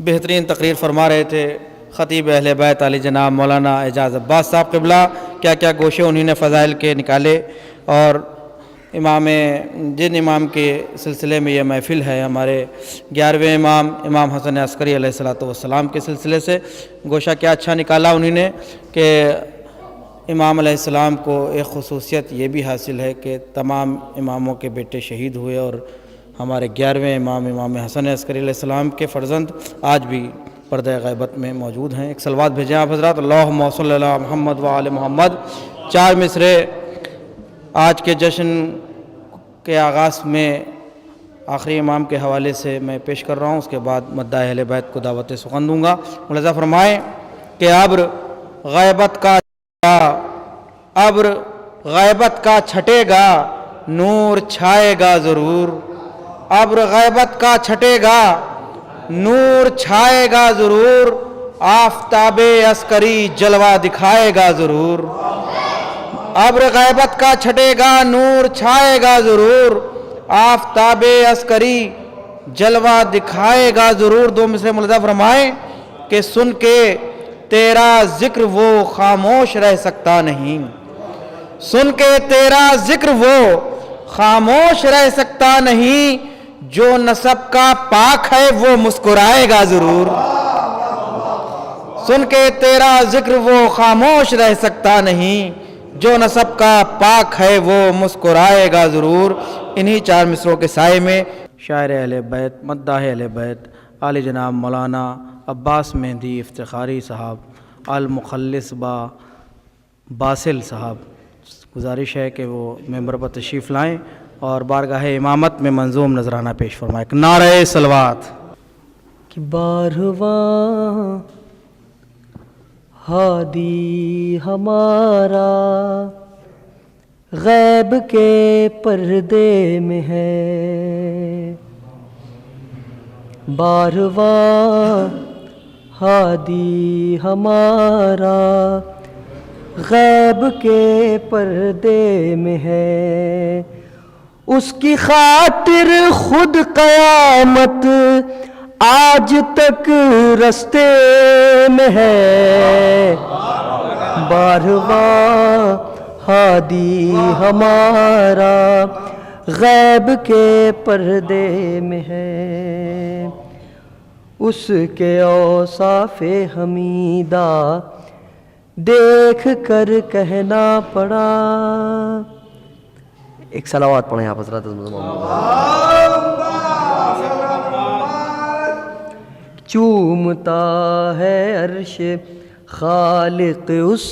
بہترین تقریر فرما رہے تھے خطیب اہل بیت علی جناب مولانا اعجاز عباس صاحب قبلہ. کیا کیا گوشے انہوں نے فضائل کے نکالے، اور جن امام کے سلسلے میں یہ محفل ہے، ہمارے 11ویں امام حسن عسکری علیہ السلام کے سلسلے سے گوشہ کیا اچھا نکالا انہوں نے کہ امام علیہ السلام کو ایک خصوصیت یہ بھی حاصل ہے کہ تمام اماموں کے بیٹے شہید ہوئے، اور ہمارے 11ویں امام حسن عسکری علیہ السلام کے فرزند آج بھی پردہ غیبت میں موجود ہیں. ایک صلوات بھیجیں آپ حضرات. اللہم صلی علی محمد و آل محمد. 4 مصرے آج کے جشن کے آغاز میں آخری امام کے حوالے سے میں پیش کر رہا ہوں، اس کے بعد مداح اہل بیت کو دعوت سخن دوں گا. ملاحظہ فرمائیں کہ ابر غیبت کا چھٹے گا، نور چھائے گا ضرور. ابر غیبت کا چھٹے گا، نور چھائے گا ضرور. آفتاب عسکری جلوہ دکھائے گا ضرور. ابر غیبت کا چھٹے گا، نور چھائے گا ضرور. آفتاب عسکری جلوہ دکھائے گا ضرور. 2 مصرے ملاحظہ فرمائیں کہ سن کے تیرا ذکر وہ خاموش رہ سکتا نہیں. سن کے تیرا ذکر وہ خاموش رہ سکتا نہیں. جو نسب کا پاک ہے وہ مسکرائے گا ضرور. سن کے تیرا ذکر وہ خاموش رہ سکتا نہیں. جو نسب کا پاک ہے وہ مسکرائے گا ضرور. انہی 4 مصروں کے سائے میں شاعر اہل بیت، مداح اہل بیت عالی جناب مولانا عباس مہدی افتخاری صاحب المخلص باسل صاحب، گزارش ہے کہ وہ ممبر پر تشریف لائیں اور بارگاہ امامت میں منظوم نذرانہ پیش فرمائیں. نعرہ صلوات. کہ بارہواں ہادی ہمارا غیب کے پردے میں ہے. بارہواں ہادی ہمارا غیب کے پردے میں ہے. اس کی خاطر خود قیامت آج تک رستے میں ہے. بارہواں ہادی ہمارا غیب کے پردے میں ہے. اس کے اوصاف حمیدہ دیکھ کر کہنا پڑا. ایک صلوات پڑھیں آپ حضرات. چومتا ہے عرش خالق اس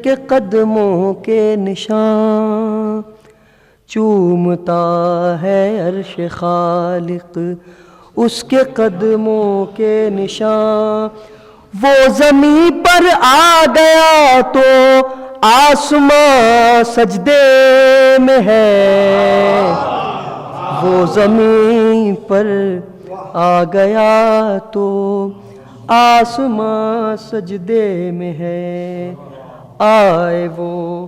کے قدموں کے نشان. چومتا ہے عرش خالق اس کے قدموں کے نشان. وہ زمین پر آ گیا تو آسمان سجدے میں ہے. وہ زمین پر آ گیا تو آسمان سجدے میں ہے. آئے وہ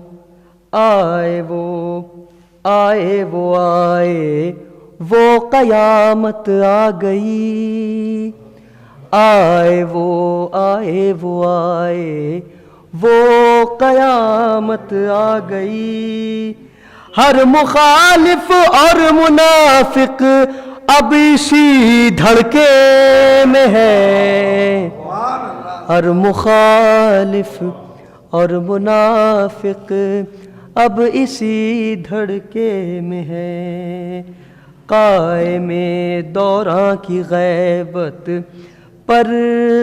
آئے وہ آئے وہ آئے وہ قیامت آ گئی. آئے وہ آئے وہ آئے وہ قیامت آ گئی. ہر مخالف اور منافق اب اسی دھڑکے میں ہے. ہر مخالف اور منافق اب اسی دھڑکے میں ہے. قائم دوراں کی غیبت پر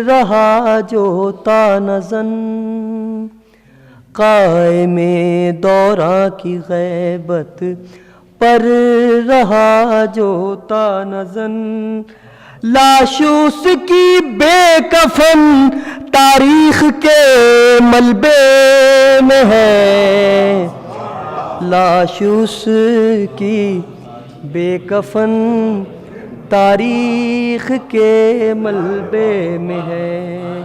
رہا جو تانزن. قائم دوراں کی غیبت پر رہا جو تانزن. لاش اس کی بے کفن تاریخ کے ملبے میں ہے. لاش اس کی بے کفن تاریخ کے ملبے میں ہے.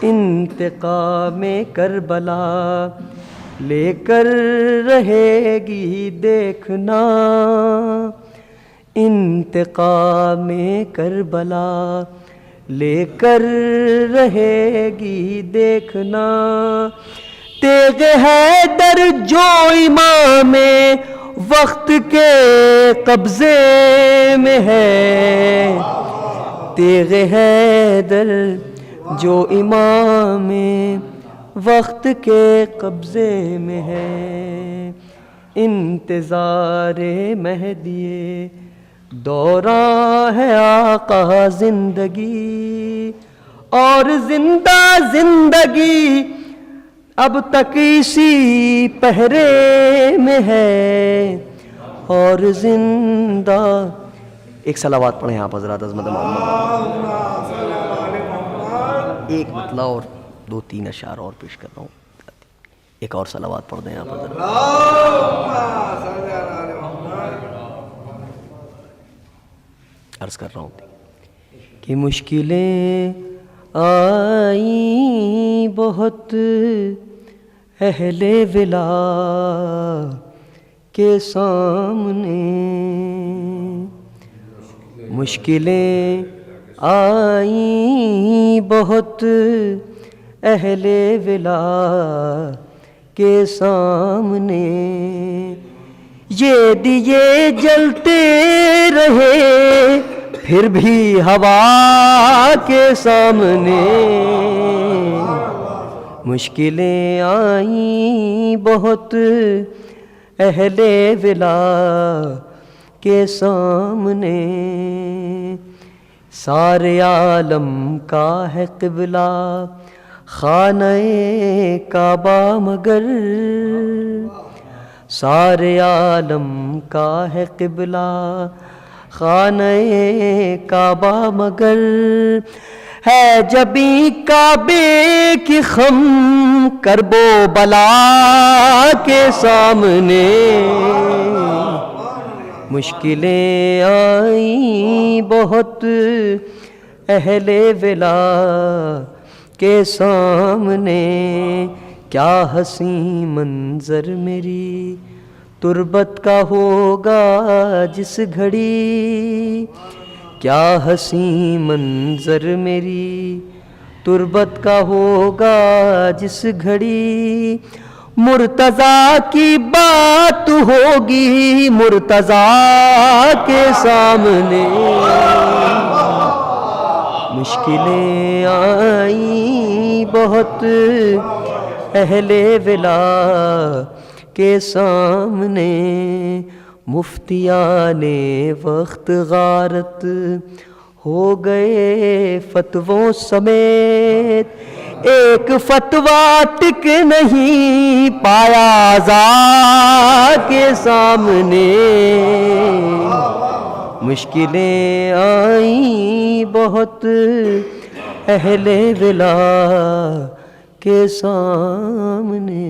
انتقام کربلا لے کر رہے گی دیکھنا. انتقام کربلا لے کر رہے گی دیکھنا، تیغ حیدر جو امام وقت کے قبضے میں ہے، تیغ حیدر جو امام وقت کے قبضے میں ہے، انتظار مہدی دوران ہے آقا زندگی، اور زندہ زندگی اب تک اسی پہرے میں ہے، اور زندہ ایک صلوات پڑھیں آپ حضرات عظمت محمد، ایک مطلع اور 2-3 اشعار اور پیش کر رہا ہوں، ایک اور صلوات پڑھ دیں آپ حضرات۔ عرض کر رہا ہوں کہ مشکلیں آئیں بہت اہل ولا کے سامنے، مشکلیں آئیں بہت اہل ولا کے سامنے، یہ دیے جلتے رہے پھر بھی ہوا کے سامنے، مشکلیں آئیں بہت اہل ولا کے سامنے، سارے عالم کا ہے قبلہ خانہ کعبہ مگر، سارے عالم کا ہے قبلہ خانہ کعبہ مگر، ہے جبیں کعبے کی خم کرب و بلا کے سامنے، مشکلیں آئیں بہت اہل ولا کے سامنے، کیا حسین منظر میری تربت کا ہوگا جس گھڑی، کیا حسین منظر میری تربت کا ہوگا جس گھڑی، مرتضیٰ کی بات ہوگی مرتضیٰ کے سامنے، مشکلیں آئیں بہت اہل ولا کے سامنے، مفتیان وقت غارت ہو گئے فتووں سمیت، ایک فتویٰ ٹک نہیں پایا آزاد کے سامنے، مشکلیں آئیں بہت اہل ولا کے سامنے۔